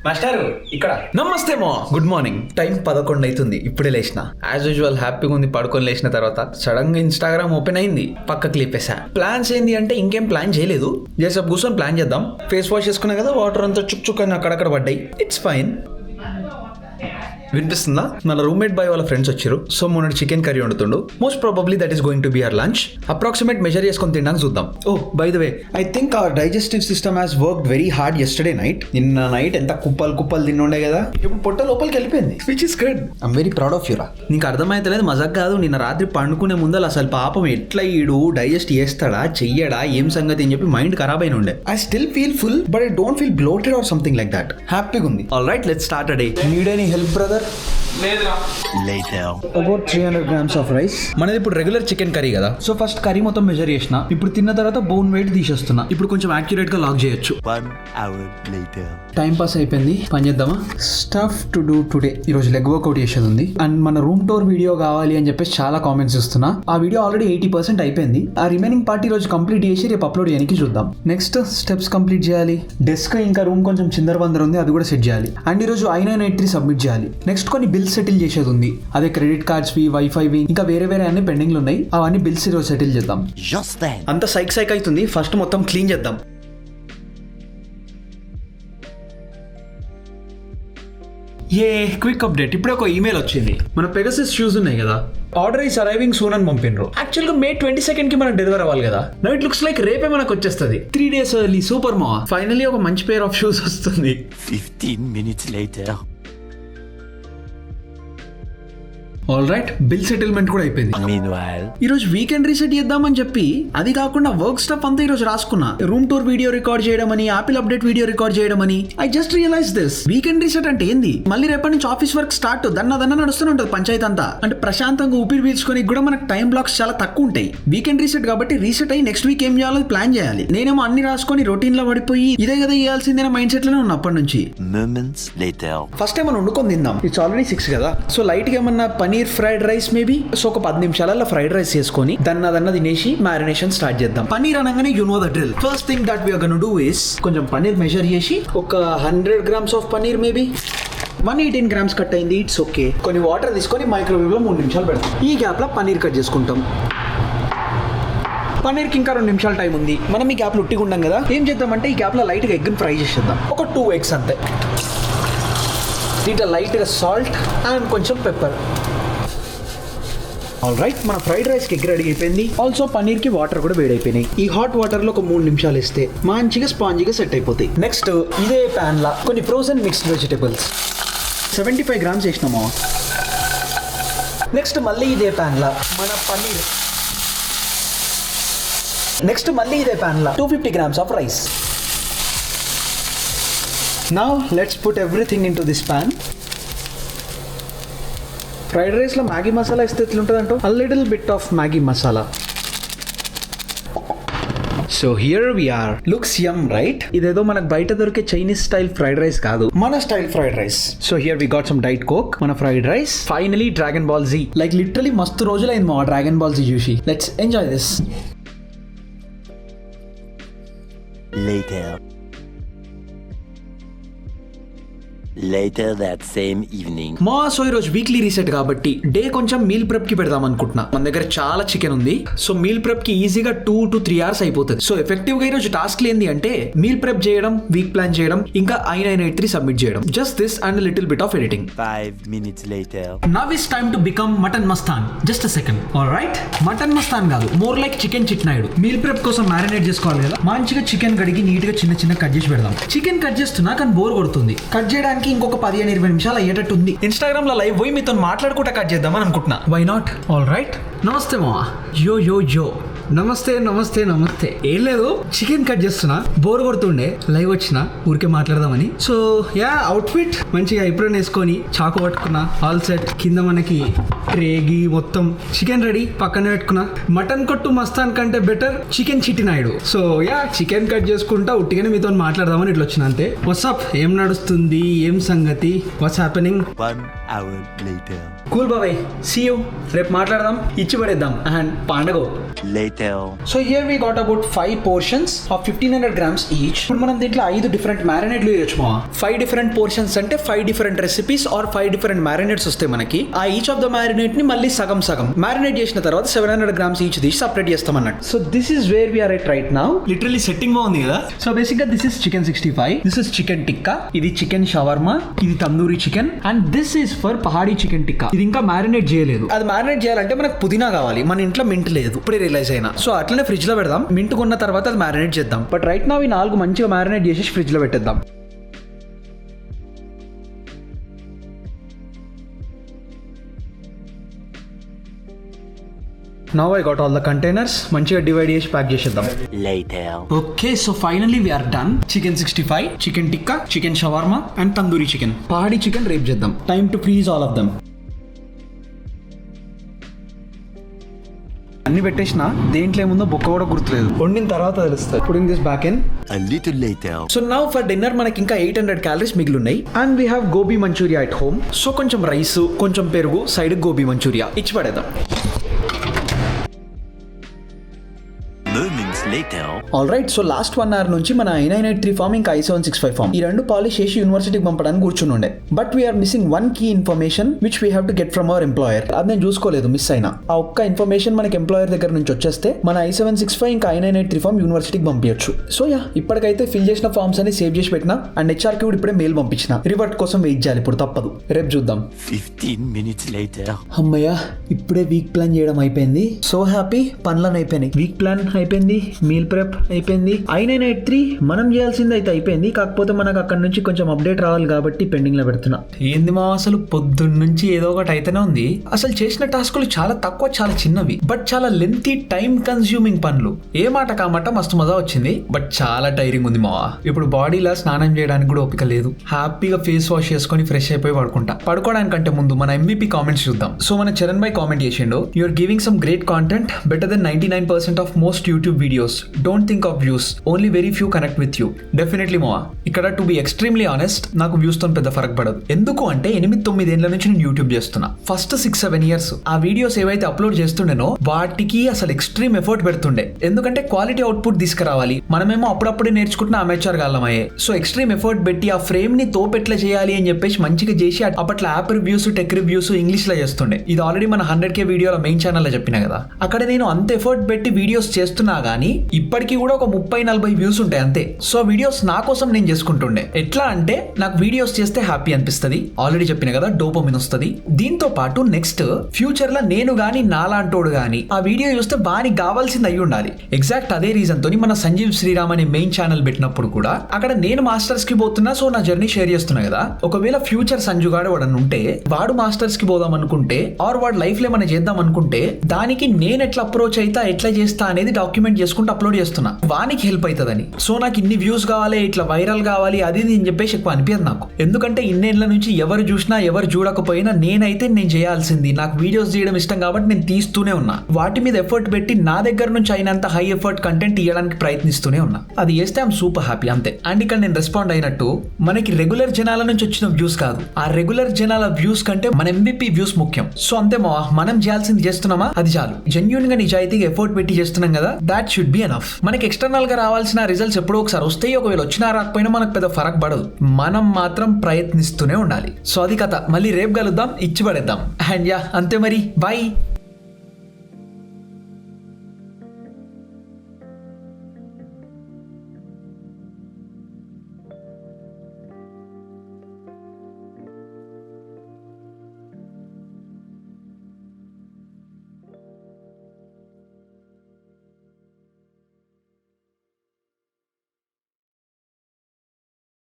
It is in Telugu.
మాస్టర్ ఇక్కడ. నమస్తే మా, గుడ్ మార్నింగ్. టైం 11 అవుతుంది, ఇప్పుడే లేచిన. యాజ్ యూజువల్ హ్యాపీగా ఉంది. పడుకొని లేచిన తర్వాత సడన్ గా ఇన్స్టాగ్రామ్ ఓపెన్ అయింది, పక్కకి లేపేసా. ప్లాన్స్ ఏంది అంటే ఇంకేం ప్లాన్ చేయలేదు, జస్ట్ కూర్చొని ప్లాన్ చేద్దాం. ఫేస్ వాష్ చేసుకున్నా కదా, వాటర్ అంతా చుక్ చుక్ అని అక్కడక్కడ పడ్డాయి. It's fine. వినిపిస్తుందా? మన రూమ్మేట్ బాయ్ వాళ్ళ ఫ్రెండ్స్ వచ్చారు. సో మొన్నటి చికెన్ కర్రీ వండుతుండు. Most probably that is going to be our lunch. Approximate measure చేసుకొని తినడానికి చూద్దాం. Oh by the way, I think our digestive system has worked very hard yesterday night. నిన్న నైట్ ఎంత కుప్పలు తిన్నుండే కదా, ఇప్పుడు పొట్ట లోపలికి వెళ్ళిపోయింది, which is good. I'm very proud of యూరా. నీకు అర్థమైతలేదు, మజాక్ కాదు. నిన్న రాత్రి పండుకునే ముందు అసలు పాపం ఎట్లా ఈడు డైజెస్ట్ చేస్తాడా చెయ్యడా ఏం సంగతి అని చెప్పి మైండ్ ఖరాబ్ అయిన ఉండే. I still feel full but I don't feel bloated or something like that. హ్యాపీగా ఉంది. All right, let's start a day. Need any help brother? About 300 grams of rice. మనది ఇప్పుడు రెగ్యులర్ చికెన్ కర్రీ కదా, సో ఫస్ట్ కర్రీ మొత్తం మెజర్ చేసిన. ఇప్పుడు తిన్న తర్వాత బోన్ వెయిట్ తీసేస్తున్నా. ఇప్పుడు కొంచెం యాక్యురేట్ గా లాక్ చేయొచ్చు. టైం పాస్ అయిపోయింది, పని చేద్దామా? Stuff to do today. ఈ రోజు లెగ్ వర్కౌట్ చేసేది ఉంది. అండ్ మన రూమ్ టూర్ వీడియో కావాలి అని చెప్పేసి చాలా కామెంట్స్ ఇస్తున్నా. ఆ వీడియో ఆల్రెడీ 80% అయిపోయింది. ఆ రిమైనింగ్ పార్ట్ ఈ రోజు కంప్లీట్ చేసి రేపు అప్లోడ్ చేయడానికి చూద్దాం. నెక్స్ట్ స్టెప్స్ కంప్లీట్ చేయాలి. డెస్క్ ఇంకా రూమ్ కొంచెం చిందరవందర ఉంది, అది కూడా సెట్ చేయాలి. అండ్ ఈ రోజు I-983 సబ్మిట్ చేయాలి. నెక్స్ట్ కొన్ని బిల్స్ సెటిల్ చేసేది ఉంది. అదే క్రెడిట్ కార్డ్స్ వి, వైఫై వి, ఇంకా వేరే అన్ని పెండింగ్ ఉన్నాయి. అవన్నీ బిల్స్ ఈరోజు సెటిల్ చేద్దాం. అంత సైక్ అవుతుంది. ఫస్ట్ మొత్తం క్లీన్ చేద్దాం. ఏ క్విక్ అప్డేట్, ఇప్పుడే ఒక ఈమెయిల్ వచ్చింది. మన పెగసస్ షూస్ ఉన్నాయి కదా, ఆర్డర్ ఈస్ అరైవింగ్ సూన్ అని పంపినరు. యాక్చువల్ గా May 22 కి మనకు డెలివర్ అవ్వాలి కదా. నౌ ఇట్ లుక్స్ లైక్ రేపే మనకు వచ్చేస్తుంది. 3 days ఎర్లీ. సూపర్ మా, ఫైనల్లీ ఒక మంచి పేర్ ఆఫ్ షూస్ వస్తుంది. 15 minutes later. All right, bill settlement కూడా అయిపోయింది. Meanwhile, ఈ రోజు వీకెండ్ రీసెట్ చేద్దామని చెప్పి, అది కాకుండా వర్క్ స్టఫ్ అంతా ఈ రోజు రాసుకున్నా. రూమ్ టూర్ వీడియో రికార్డ్ చేయడం అని, యాపిల్ అప్డేట్ వీడియో రికార్డ్ చేయడం అని. I just realize this. Weekend reset అంటే ఏంది? మళ్ళీ రేపటి నుంచి ఆఫీస్ వర్క్ స్టార్ట్. దన్న నడుస్తూనే ఉంటుంది పంచాయతీ అంతా. అంటే ప్రశాంతంగా ఊపిరి పీల్చుకొని కూడా మనకు టైం బ్లాక్స్ చాలా తక్కువ ఉంటాయి. వీకెండ్ రీసెట్ కాబట్టి రీసెట్ అయ్యి నెక్స్ట్ వీక్ ఏం చేయాలో ప్లాన్ చేయాలి. నేనేమో అన్ని రాసుకొని రొటీన్ లో పడిపోయి ఇదే కదా చేయాల్సిందే మైండ్ సెట్ లోనే ఉన్నా అప్పటి నుంచి. moments later. ఫస్ట్ ఏమన్నా వండుకొని తిందాం. ఇట్స్ ఆల్రెడీ 6 కదా, సో లైట్ గా ఏమన్నా paneer fried rice maybe. So ఒక 10 నిమిషాలలో ఫ్రైడ్ రైస్ చేసుకొని దన్న తినేసి మ్యారినేషన్ స్టార్ట్ చేద్దాం. పనీర్ అనగానే you know the drill. First thing that we are gonna do is కొంచెం పనీర్ మెజర్ చేసి ఒక 100 grams of paneer maybe 118 grams cut అయింది. It's okay. కొన్ని వాటర్ తీసుకొని మైక్రోవేవ్ లో 3 నిమిషాలు పెడతాం. ఈ గ్యాప్ లో పనీర్ కట్ చేసుకుంటాం. పనీర్కి ఇంకా 2 నిమిషాలు టైం ఉంది. మనం ఈ గ్యాప్ లో ఉట్టిగా ఉండం కదా, ఏం చేద్దామంటే ఈ గ్యాప్ లో లైట్ గా ఎగ్ ఫ్రై చేసేద్దాం. ఒక 2 eggs అంతే. దీంట్లో లైట్ గా సాల్ట్ అండ్ కొంచెం పెప్పర్. ఆల్ రైట్, మన ఫ్రైడ్ రైస్ కి ఎగ్ రెడీ అయిపోయింది. ఆల్సో పనీర్ కి వాటర్ కూడా వేడైపోయినాయి. ఈ హాట్ వాటర్ లో ఒక 3 నిమిషాలు ఇస్తే మంచిగా స్పాంజీగా సెట్ అయిపోతాయి. నెక్స్ట్ ఇదే ప్యాన్ లా కొన్ని ఫ్రోజన్ మిక్స్డ్ వెజిటబుల్స్ 75 grams వేసినాము. నెక్స్ట్ మళ్ళీ ఇదే ప్యాన్ లా మన పనీర్. నెక్స్ట్ మళ్ళీ ఇదే ప్యాన్ లా 250 grams of rice. Now let's put everything into this pan. Fried rice లో మ్యాగీ మసాలా ఇస్తే ఎట్లుంటుందంటో, a little bit of Maggi masala. So here we are. Looks yum right? ఇదేదో మనకు బయట దొరికే చైనీస్ స్టైల్ ఫ్రైడ్ రైస్ కాదు, మన style fried rice. So here we got some diet Coke. మన fried rice. Finally Dragon Ball Z. Like literally మస్తు రోజులైంది మా డ్రాగన్ బాల్ జీ చూసి. Let's enjoy this. Later that same evening. మా సో ఈ రోజు వీక్లీ రీసెట్ కాబట్టి డే కొంచెం మీల్ ప్రెప్ కి పెడదాం అనుకుంటున్నా. మన దగ్గర చాలా చికెన్ ఉంది, సో మీల్ ప్రెప్ కి ఈజీగా 2 to 3 hours అయిపోతుంది. సో ఎఫెక్టివ్ గా ఈ రోజు టాస్క్ ఏంది అంటే మీల్ ప్రెప్ చేయడం, వీక్ ప్లాన్ చేయడం, ఇంకా I-983 సబ్మిట్ చేయడం. Just this and little bit of editing. 5 minutes later. Now it's time to become mutton Mastan. Just a second. All right, mutton Mastan కాదు, more like chicken Chitnaidu. Meal prep కోసం మ్యారినేట్ చేసుకోవాలి కదా. మంచిగా చికెన్ కడిగి నీట్ గా చిన్న కట్ చేసి పెడదాం. చికెన్ కట్ చేస్తున్నా కానీ బోర్ కొడుతుంది. కట్ చేయడానికి ఇంకొక 15-20 నిమిషాలు అయ్యేటట్టు ఉంది. ఇన్స్టాగ్రామ్ లో లైవ్ పోయి మీతో మాట్లాడుకుంటా కట్ చేద్దామని అనుకుంటున్నా. Why not? All right. నమస్తే మావా. యో నమస్తే. ఏం లేదు, చికెన్ కట్ చేస్తున్నా, బోర్ కొడుతుండే, లైవ్ వచ్చిన ఊరికే మాట్లాడదామని. సో యా, అవుట్ఫిట్ మంచిగా ఎప్రోన్ వేసుకొని చాకు పట్టుకున్నా, ఆల్ సెట్. కింద మనకి రేగి మొత్తం చికెన్ రెడీ పక్కన పెట్టుకున్నా. మటన్ కొట్టు మస్తాన్ కంటే better chicken Chittinaidu. So yeah chicken cut చేసుకుంటా ఉట్టిగానే మీతో మాట్లాడదామని ఇట్లా వచ్చిన అంతే. వాట్సాప్ ఏం నడుస్తుంది, ఏం సంగతి, what's happening? 1 hour later. Cool బాబాయ్, సీ యూ. రేపు మాట్లాడదాం, ఇచ్చి పడేద్దాం అండ్ పండగ. Later. So here we got about 5 portions of 1500 grams each. ఇప్పుడు మనం దీంట్లో 5 డిఫరెంట్ మ్యారినేట్లు వేయొచ్చు మా. 5 డిఫరెంట్ పోర్షన్స్ అంటే 5 different recipes are 5 different marinates వస్తాయి మనకి. ఆ ఈచ్ ఆఫ్ ద మ్యారినేట్ ని మళ్ళీ సగం సగం మ్యారినేట్ చేసిన తర్వాత 700 grams ఈచ్ తీసి సపరేట్ చేస్తాం అన్నట్టు. So this is where we are at right now. Literally setting బాగుంది కదా. సో బేసిక్ గా this is chicken 65, this is chicken tikka, ఇది చికెన్ షవర్మా, ఇది tandoori chicken and this is for pahadi chicken tikka. ఇది ఇంకా మ్యారినేట్ చేయలేదు. అది మ్యారినేట్ చేయాలంటే మనకు పుదీనా కావాలి, మన ఇంట్లో మింట్ లేదు, ఇప్పుడే రియలైజ్ అయినా. సో అట్లనే ఫ్రిడ్జ్ లో పెడదాం, మింట్ కొన్న తర్వాత అది మ్యారినేట్ చేద్దాం. బట్ రైట్ నౌ ఈ 4 మంచిగా మ్యారినేట్ చేసి ఫ్రిడ్జ్ లో పెట్టేద్దాం. Now I got all the containers. మంచిగా డివైడ్ చేసి ప్యాక్ చేసేద్దాం. Later. Okay so finally we are done. Chicken 65, chicken tikka, chicken shawarma and tandoori chicken. Pahadi chicken రేపు చేద్దాం. Time to freeze all of them. అన్ని పెట్టేసిన, దేంట్లో ఏముందో బొక్క కూడా గుర్తులేదు, వండిన తర్వాత తెలుస్తుంది. Putting this back in. A little later. So now for dinner మనకి ఇంకా 800 calories మిగిలి ఉన్నాయి and we have gobi manchuria at home. So కొంచెం రైస్, కొంచెం పెరుగు, సైడ్ గోబీ మంచూరియా ఇచ్చి పడేద్దాం. Moments later. All right, so last 1 hour నుంచి మన I-983 ఫామ్ ఇంకా I-765 ఫామ్ ఈ రెండు పాలిష్ చేసి యూనివర్సిటీకి పంపడానికి కూర్చుని ఉండే. But we're missing 1 key information which we have to get from our employer. అది నేను చూసుకోలేదు, మిస్ అయినా. ఆ ఒక్క ఇన్ఫర్మేషన్ మనకి ఎంప్లాయర్ దగ్గర నుంచి వచ్చేస్తే మన I-765 ఇంకా I-983 ఫామ్ యూనివర్సిటీకి పంపించచ్చు. సో యా ఇప్పటికైతే ఫిల్ చేసిన ఫామ్స్ అని సేవ్ చేసి పెట్టినా అండ్ HR కి కూడా ఇప్పుడే మెయిల్ పంపించిన. రివర్ట్ కోసం వెయిట్ చేయాలి, ఇప్పుడు తప్పదు, రేపు చూద్దాం. 15 minutes later. అమ్మయ్య ఇప్పుడే వీక్ ప్లాన్ చేయడం అయిపోయింది. సో హ్యాపీ, పనులను అయిపోయినాయి, వీక్ ప్లాన్ అయిపోయింది, మీల్ ప్రెప్ అయిపోయింది. I-983 మనం చేయాల్సింది అయితే అయిపోయింది, కాకపోతే మనకు అక్కడ నుంచి కొంచెం అప్డేట్ రావాలి కాబట్టి పెండింగ్ లో పెడుతున్నా. ఏంది మా అసలు పొద్దున్న నుంచి ఏదో ఒకటి అయితేనే ఉంది. అసలు చేసిన టాస్కులు చాలా తక్కువ, చాలా చిన్నవి, బట్ చాలా లెంతీ టైం కన్స్యూమింగ్ పనులు. ఏ మాట కామాట మస్తు మజా వచ్చింది, బట్ చాలా టైరింగ్ ఉంది మావా. ఇప్పుడు బాడీలో స్నానం చేయడానికి కూడా ఓపిక లేదు. హ్యాపీగా ఫేస్ వాష్ చేసుకొని ఫ్రెష్ అయిపోయి పడుకుంటా. పడుకోవడానికంటే ముందు మన MVP కామెంట్స్ చూద్దాం. సో మన చరణ్ భాయ్ కామెంట్ చేసిండు, you're giving some great content, better than 99% of most YouTube videos. Don't think of views, only very few connect with you. Definitely మావా, ఇక్కడ టు బి ఎక్స్ట్రీమ్లీ ఆనెస్ట్ నాకు వ్యూస్ తో పెద్ద ఫరక్ పడదు. ఎందుకు అంటే 8-9 ఏళ్ల నుంచి నేను యూట్యూబ్ చేస్తున్నా. ఫస్ట్ 6-7 years ఆ వీడియోస్ ఏవైతే అప్లోడ్ చేస్తుండేనో వాటికి అసలు ఎక్స్ట్రీమ్ ఎఫర్ట్ పెడుతుండే. ఎందుకంటే క్వాలిటీ అవుట్పుట్ తీసుకురావాలి. మనమేమో అప్పుడప్పుడే నేర్చుకుంటున్న అమెచర్ గాళ్ళమయ్యే. సో ఎక్స్ట్రీమ్ ఎఫర్ట్ పెట్టి ఆ ఫ్రేమ్ ని తోపెట్లా చేయాలి అని చెప్పేసి మంచిగా చేసి అప్పట్లో app reviews, tech reviews English లో చేస్తుండే. ఇది ఆల్రెడీ మన 100K వీడియోల మెయిన్ ఛానల్ లో చెప్పిన కదా. అక్కడ నేను అంత ఎఫర్ట్ పెట్టి వీడియోస్ చేస్తున్నా గానీ ఇప్పటికీ కూడా ఒక 30-40 వ్యూస్ ఉంటాయి అంతే. సో వీడియోస్ నా కోసం నేను చేసుకుంటుండే. ఎట్లా అంటే నాకు వీడియోస్ చేస్తే హ్యాపీ అనిపిస్తుంది, ఆల్రెడీ చెప్పిన కదా, డోపమిన్ వస్తుంది. దీంతో పాటు నెక్స్ట్ ఫ్యూచర్ లో నేను గానీ నాలాంటోడు గానీ ఆ వీడియో చూస్తే వానికి కావాల్సింది అయి ఉండాలి. ఎగ్జాక్ట్ అదే రీజన్ తోని మన సంజీవ్ శ్రీరామ్ అనే మెయిన్ ఛానల్ పెట్టినప్పుడు కూడా అక్కడ నేను మాస్టర్స్ కి పోతున్నా, సో నా జర్నీ షేర్ చేస్తున్నా కదా. ఒకవేళ ఫ్యూచర్ సంజు గాడు వాడని ఉంటే వాడు మాస్టర్స్ కి పోదాం అనుకుంటే ఆర్ వాడు లైఫ్ లో ఏమైనా చేద్దాం అనుకుంటే దానికి నేను ఎట్లా అప్రోచ్ అయితా, ఎట్లా చేస్తా అనేది డాక్యుమెంట్ చేసుకుంటూ అప్లోడ్ చేస్తున్నా. వానికి హెల్ప్ అవుతుందని. సో నాకు ఇన్ని వ్యూస్ కావాలి, ఇట్లా వైరల్ కావాలి, అది అని చెప్పేసి ఎక్కువ అనిపించదు నాకు. ఎందుకంటే ఇన్నేళ్ల నుంచి ఎవరు చూసినా ఎవరు చూడకపోయినా నేనైతే నేను చేయాల్సింది, నాకు వీడియోస్ చేయడం ఇష్టం కాబట్టి నేను తీస్తూనే ఉన్నా. వాటి మీద ఎఫర్ట్ పెట్టి నా దగ్గర నుంచి అయినంత హై ఎఫర్ట్ కంటెంట్ ఇవ్వడానికి ప్రయత్నిస్తూనే ఉన్నా. అది చేస్తే ఐఎమ్ సూపర్ హ్యాపీ అంతే. అండ్ ఇక్కడ నేను రెస్పాండ్ అయినట్టు మనకి రెగ్యులర్ జనాల నుంచి వచ్చిన వ్యూస్ కాదు, ఆ రెగ్యులర్ జనాల వ్యూస్ కంటే మన MVP వ్యూస్ ముఖ్యం. సో అంతే మా, మనం చేయాల్సింది చేస్తున్నామా అది చాలు. జెన్యూన్ గా నిజాయితీగా ఎఫర్ట్ పెట్టి చేస్తున్నాం కదా, దాట్ షుడ్ బి ఎనఫ్. మనకి ఎక్స్టర్నల్ గా రావాల్సిన రిజల్ట్స్ ఎప్పుడో ఒకసారి వస్తాయి, ఒకవేళ వచ్చినా రాకపోయినా మనకు పెద్ద ఫరక్ పడదు. మనం మాత్రం ప్రయత్నిస్తూనే ఉండాలి. సో అది కథ. మళ్ళీ రేపు కలుద్దాం, ఇచ్చి పడేద్దాం. అండ్ యా అంతే మరి, బాయ్.